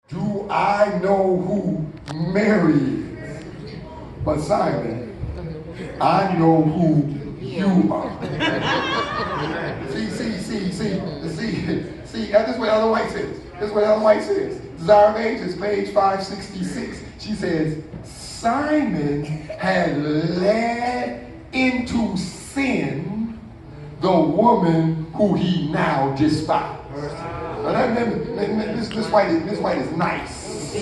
Do I know who Mary is? But Simon, I know who you are. See, this is what Ellen White says. This is what Ellen White says. Desire of Ages, page 566. She says, Simon had led into sin the woman who he now despised. Now, this white is nice.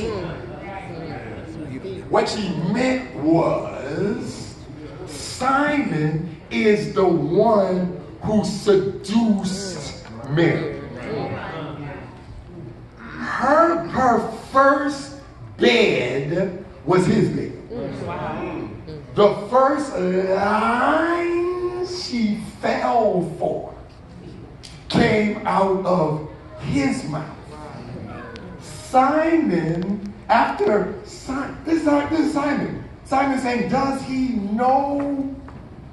What she meant was, Simon is the one who seduced Mary. Her first bed was his bed. The first line she fell for came out of his mouth. Simon, this is Simon. Simon saying, does he know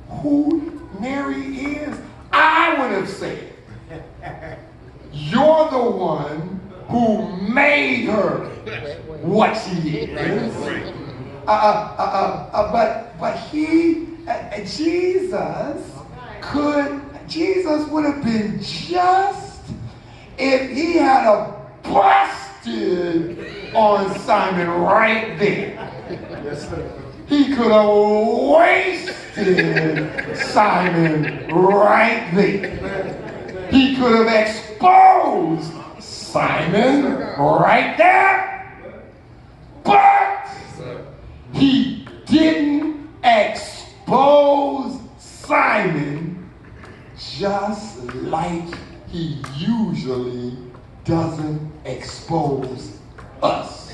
who Mary is? I would have said, you're the one who made her what she is. But Jesus would have been just if he had a busted on Simon right there. Yes, sir. He could have wasted Simon right there. He could have exposed Simon right there. But he didn't expose Simon just like he usually doesn't expose us.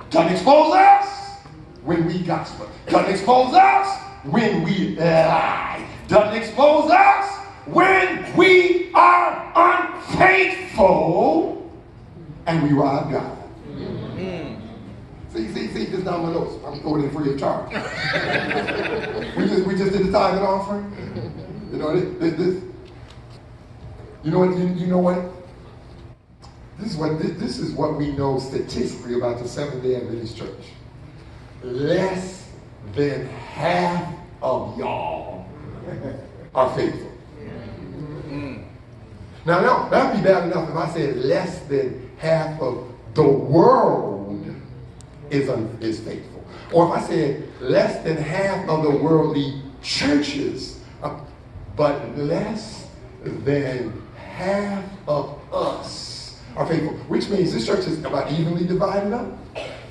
Doesn't expose us when we gossip. Doesn't expose us when we lie. Doesn't expose us when we are unfaithful and we rob God. See, this is not one of those. I'm going in free of charge. we just did the tithe and offering. You know this. You know what? This is what we know statistically about the Seventh-day Adventist Church. Less than half of y'all are faithful. Now, no, that'd be bad enough if I said less than half of the world is faithful. Or if I said less than half of the worldly churches, but less than half of us are faithful. Which means this church is about evenly divided up.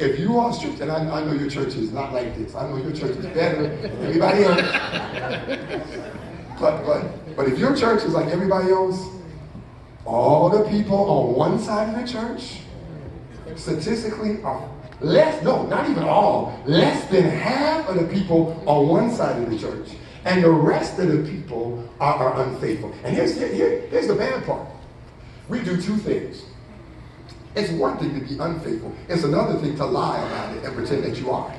If you are strict, and I know your church is not like this. I know your church is better than everybody else. But if your church is like everybody else, all the people on one side of the church statistically are not even all, less than half of the people on one side of the church, and the rest of the people are unfaithful. And here's the bad part. We do two things. It's one thing to be unfaithful. It's another thing to lie about it and pretend that you are.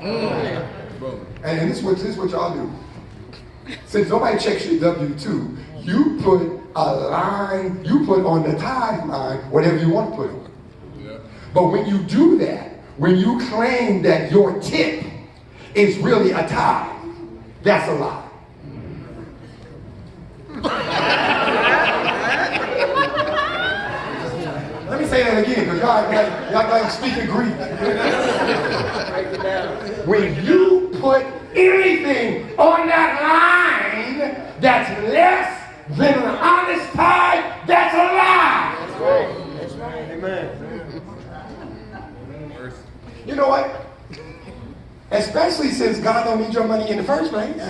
And this is what y'all do. Since nobody checks your W-2, you put a line, you put on the tithe line whatever you want to put on. Yeah. But when you do that, when you claim that your tip is really a tithe, that's a lie. Let me say that again, because y'all like speaking Greek. When you put anything on that line that's less than an honest tithe, that's a lie. That's right. That's right. Amen. You know what? Especially since God don't need your money in the first place.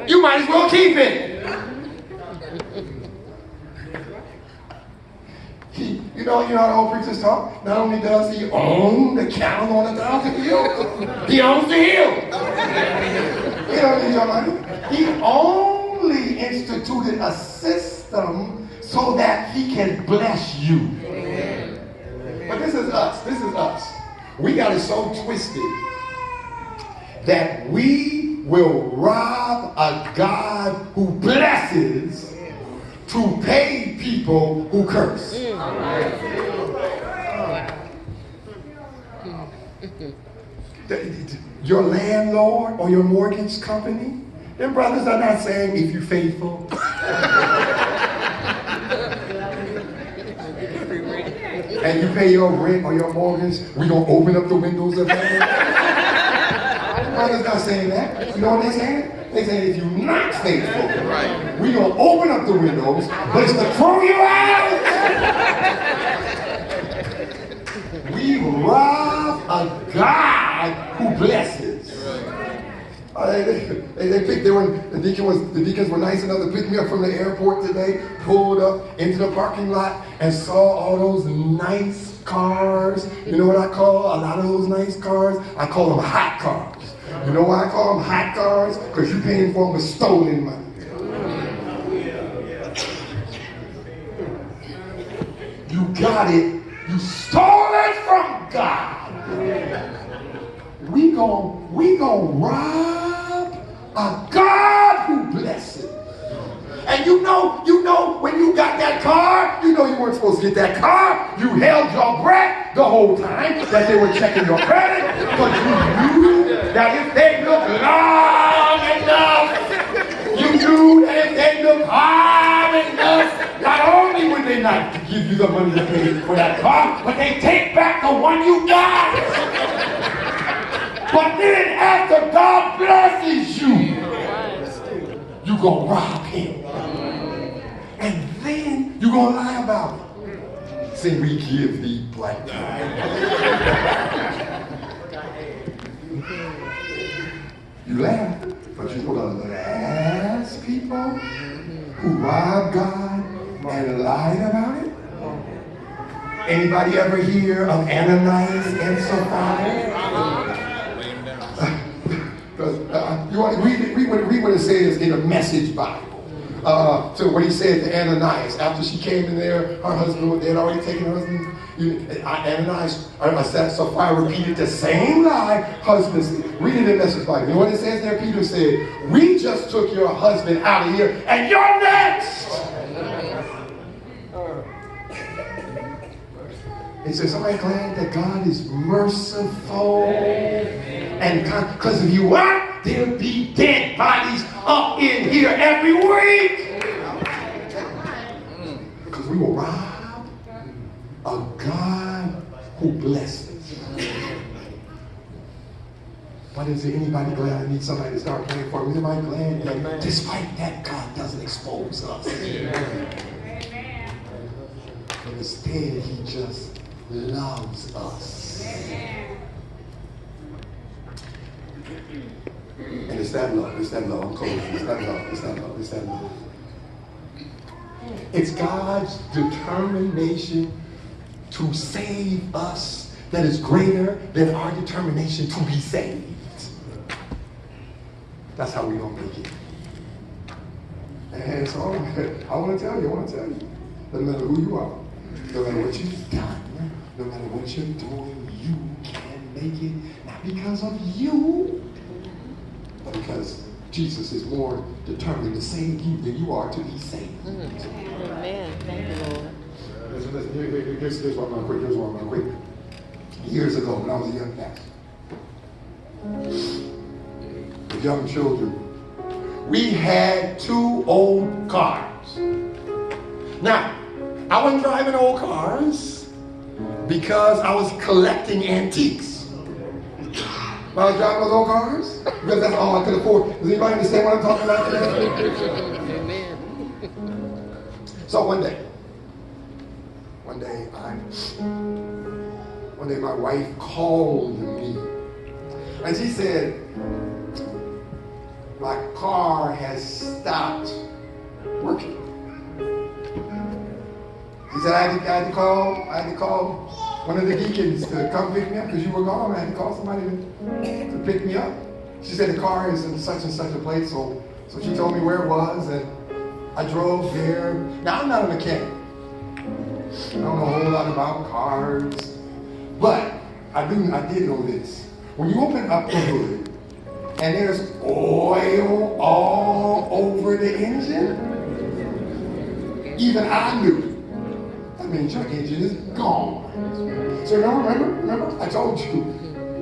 You might as well keep it. You know how the old preachers talk? Not only does he own the cattle on 1,000 hills, he owns the hill. He don't need your money. He only instituted a system so that he can bless you. But this is us. This is us. We got it so twisted that we will rob a God who blesses to pay people who curse. Your landlord or your mortgage company, them brothers are not saying if you're faithful. And you pay your rent or your mortgage, we gonna open up the windows of heaven. Brothers not saying that. You know what they saying? They saying if you're not faithful, right, we gonna open up the windows, but it's to throw you out. We rob a God who blesses. The deacons were nice enough to pick me up from the airport today, pulled up into the parking lot and saw all those nice cars. You know what I call a lot of those nice cars? I call them hot cars. You know why I call them hot cars? Because you're paying for them with stolen money. You got it. You stole it from God. We gon' rob a God who blesses. And you know, when you got that car, you know you weren't supposed to get that car. You held your breath the whole time that they were checking your credit, because you knew that if they look long enough, you knew that if they look hard enough, not only would they not give you the money to pay for that car, but they take back the one you got. But then after God blesses you, you gonna rob him. And then you gonna lie about it. Say, we give thee black. You laugh, but you know the last people who robbed God and lied about it? Anybody ever hear of Ananias and Sapphira? You want to read what it says in a Message Bible. So what he said to Ananias after she came in there, her husband, they had already taken her husband. Sapphira repeated the same lie. Husbands, read it in Message Bible. You know what it says there? Peter said, "We just took your husband out of here, and you're next." He said, somebody glad that God is merciful. And because if you weren't, there'd be dead bodies up in here every week. Because we will rob a God who blesses. But is there anybody glad? I need somebody to start praying for me. Anybody glad that despite that, God doesn't expose us? Amen. But instead, he just loves us. And it's that love. I'm closing. It's that love. It's God's determination to save us that is greater than our determination to be saved. That's how we don't make it. And so I want to tell you, no matter who you are, no matter what you've done, no matter what you're doing, you can make it, not because of you, but because Jesus is more determined to save you than you are to be saved. Amen. Thank you, Lord. Listen, here's what I'm going to quick. Years ago, when I was a young pastor, with young children, we had 2 old cars. Now, I wasn't driving old cars because I was collecting antiques. I was driving those old cars because that's all I could afford. Does anybody understand what I'm talking about today? Amen. So one day my wife called me and she said, my car has stopped working. She said, I had to call one of the deacons to come pick me up because you were gone. I had to call somebody to pick me up. She said the car is in such and such a place, so she told me where it was, and I drove there. Now, I'm not a mechanic. I don't know a whole lot about cars, but I did know this. When you open up the hood and there's oil all over the engine, even I knew. the main check engine is gone. So remember, I told you,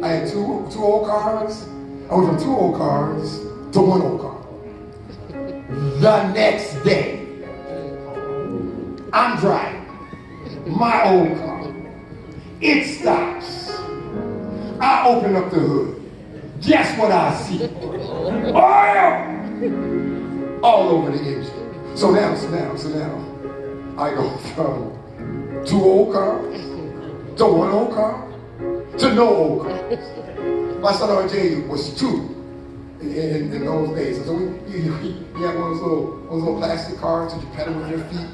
I had two old cars. I went from 2 old cars to 1 old car. The next day, I'm driving my old car. It stops. I open up the hood. Guess what I see? Oil! All over the engine. So now, I go from 2 old cars to 1 old car to no old cars. My son RJ was 2 in those days. So he had one of those little plastic cars that you pedal with your feet.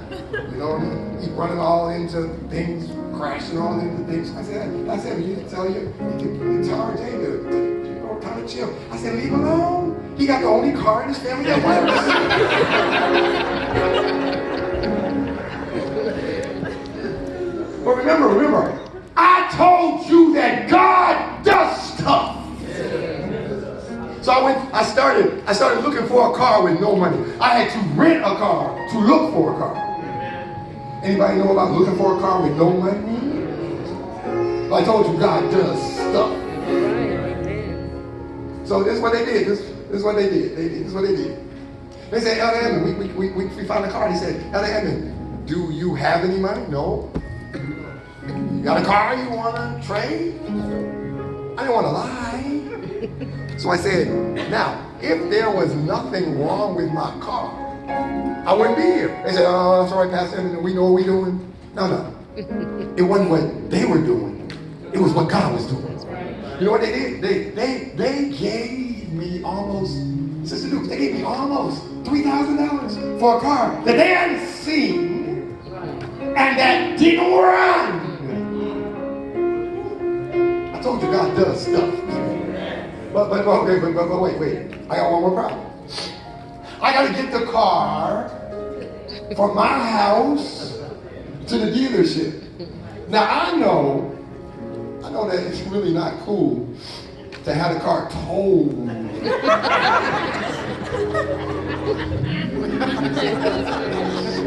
You know, and he's running all into things, crashing all into things. I said, you need to tell RJ to kind of chill. I said, leave him alone. He got the only car in his family that works. But remember, I told you that God does stuff. So I started looking for a car with no money. I had to rent a car to look for a car. Anybody know about looking for a car with no money? I told you God does stuff. So this is what they did. This is what they did. This is what they did. They said, Elder Edmonds, we found a car. They said, Elder Edmonds, do you have any money? No. You got a car you want to trade? I didn't want to lie. So I said, now, if there was nothing wrong with my car, I wouldn't be here. They said, oh, that's all right, Pastor Edmonds, we know what we're doing. No. It wasn't what they were doing. It was what God was doing. You know what they did? They gave me almost, Sister Duke, they gave me almost $3,000 for a car that they hadn't seen and that didn't run. I told you God does stuff. But wait. I got one more problem. I got to get the car from my house to the dealership. Now I know that it's really not cool to have the car towed.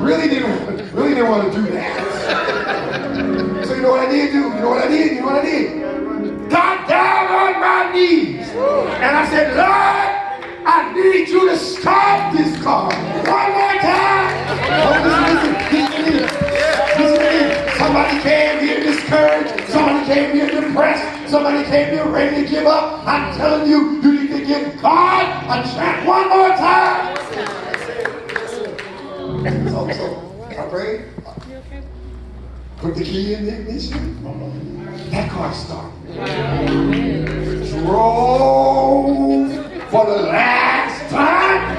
really didn't want to do that. So you know what I did do? You know what I did? Got down on my knees. And I said, Lord, I need you to start this car one more time. Listen. Somebody came here discouraged. Somebody came here depressed. Somebody came here ready to give up. I'm telling you, you need to give God a chance one more time. So I prayed. Put the key in the ignition. That car started. Drove for the last time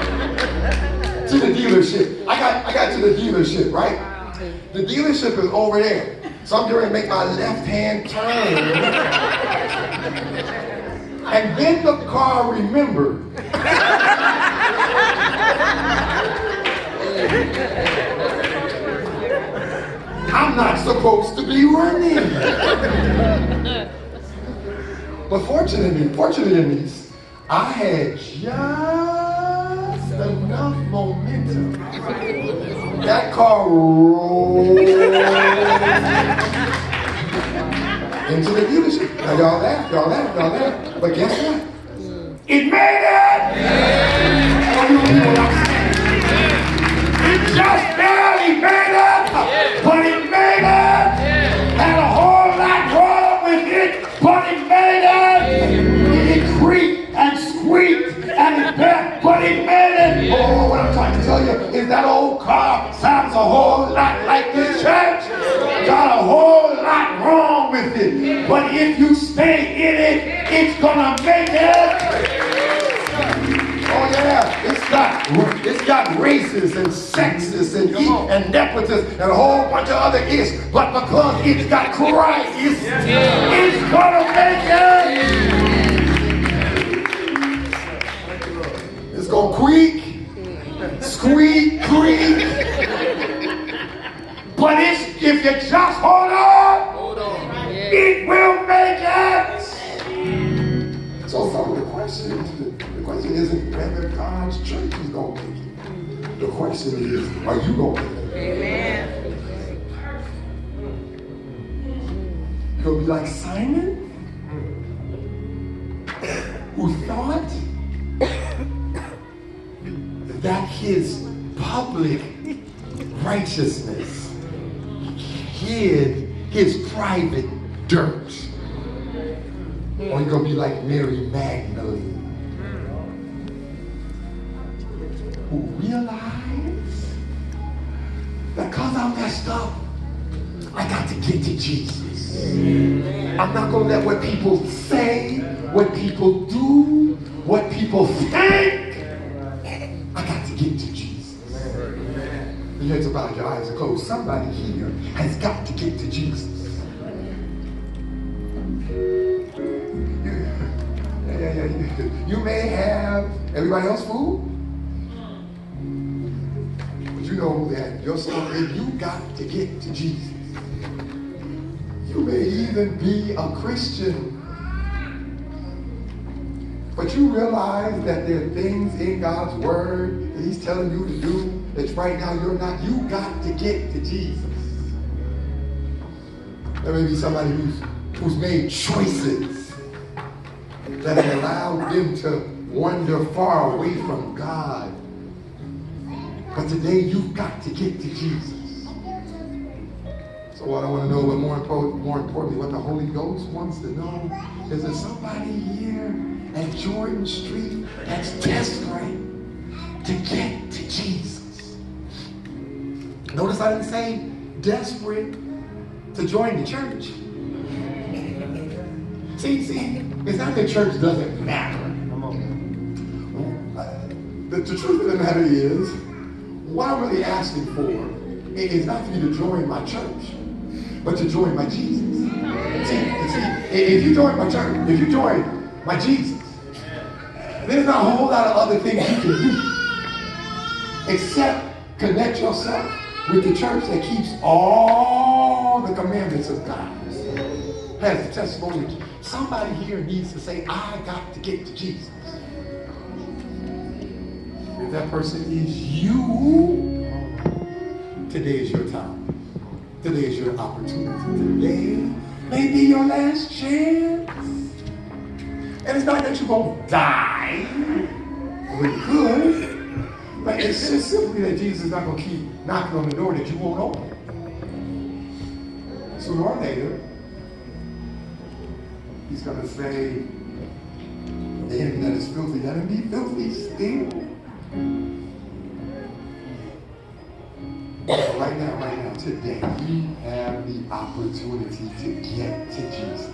to the dealership. I got to the dealership, right? The dealership is over there. So I'm going to make my left-hand turn. And then the car remembered. I'm not supposed to be running. But fortunately, I had just enough momentum. That car rolled into the dealership. Now y'all laugh. But guess what? It made it! Oh, you know what I'm saying? It just barely made it, but it made it! Had a whole lot wrong with it, but it made it! It creaked and squeaked and it bent, but it made it! Oh, what I'm trying to tell you is that old car sounds a whole lot like the church. Got a whole lot wrong with it. But if you stay in it, it's gonna make it. Oh yeah, it's got racists and sexists and nepotists and a whole bunch of other is. But because it's got Christ, it's gonna make it. It's gonna creak, squeak, creak. But if you just hold on, it will make it. So the question isn't whether God's church is going to make it. The question is, are you going to make it? Amen. You'll be like Simon, who thought that his public righteousness hid his private dirt. Or you're going to be like Mary Magdalene, who realized that because I messed up, I got to get to Jesus. I'm not going to let what people say, what people do, what people think. I got to get to Jesus. Your heads are bowed, your eyes are closed. Somebody here has got to get to Jesus. You may have everybody else food, but you know that your story, you got to get to Jesus. You may even be a Christian, but you realize that there are things in God's word that he's telling you to do that right now you're not. You got to get to Jesus. There may be somebody who's made choices that have allowed them to wander far away from God. But today you've got to get to Jesus. So what I want to know, but more importantly, what the Holy Ghost wants to know is there somebody here at Jordan Street that's desperate to get to Jesus. Notice I didn't say desperate to join the church. See, it's not that church doesn't matter. The truth of the matter is, what I'm really asking for is not for you to join my church, but to join my Jesus. See, if you join my church, if you join my Jesus, there's not a whole lot of other things you can do except connect yourself with the church that keeps all the commandments of God. Has the testimony. Somebody here needs to say, I got to get to Jesus. If that person is you, today is your time. Today is your opportunity. Today may be your last chance. And it's not that you're going to die. We could. But it's just simply that Jesus is not going to keep knocking on the door that you won't open. Sooner or later, he's going to say, the enemy that is filthy, let him be filthy still. So right now, today, you have the opportunity to get to Jesus.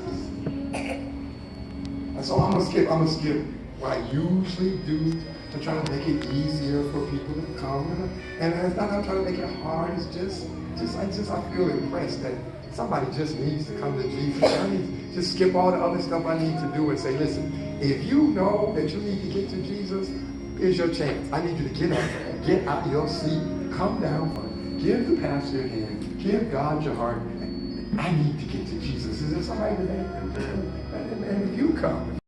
And so I'm gonna skip what I usually do to try to make it easier for people to come. And it's not that I'm trying to make it hard, it's just I feel impressed that somebody just needs to come to Jesus. I need to just skip all the other stuff I need to do and say, listen, if you know that you need to get to Jesus, here's your chance. I need you to get up, get out of your seat, come down, give the pastor your hand, give God your heart. I need to get to Jesus. Is there somebody today? And if you come,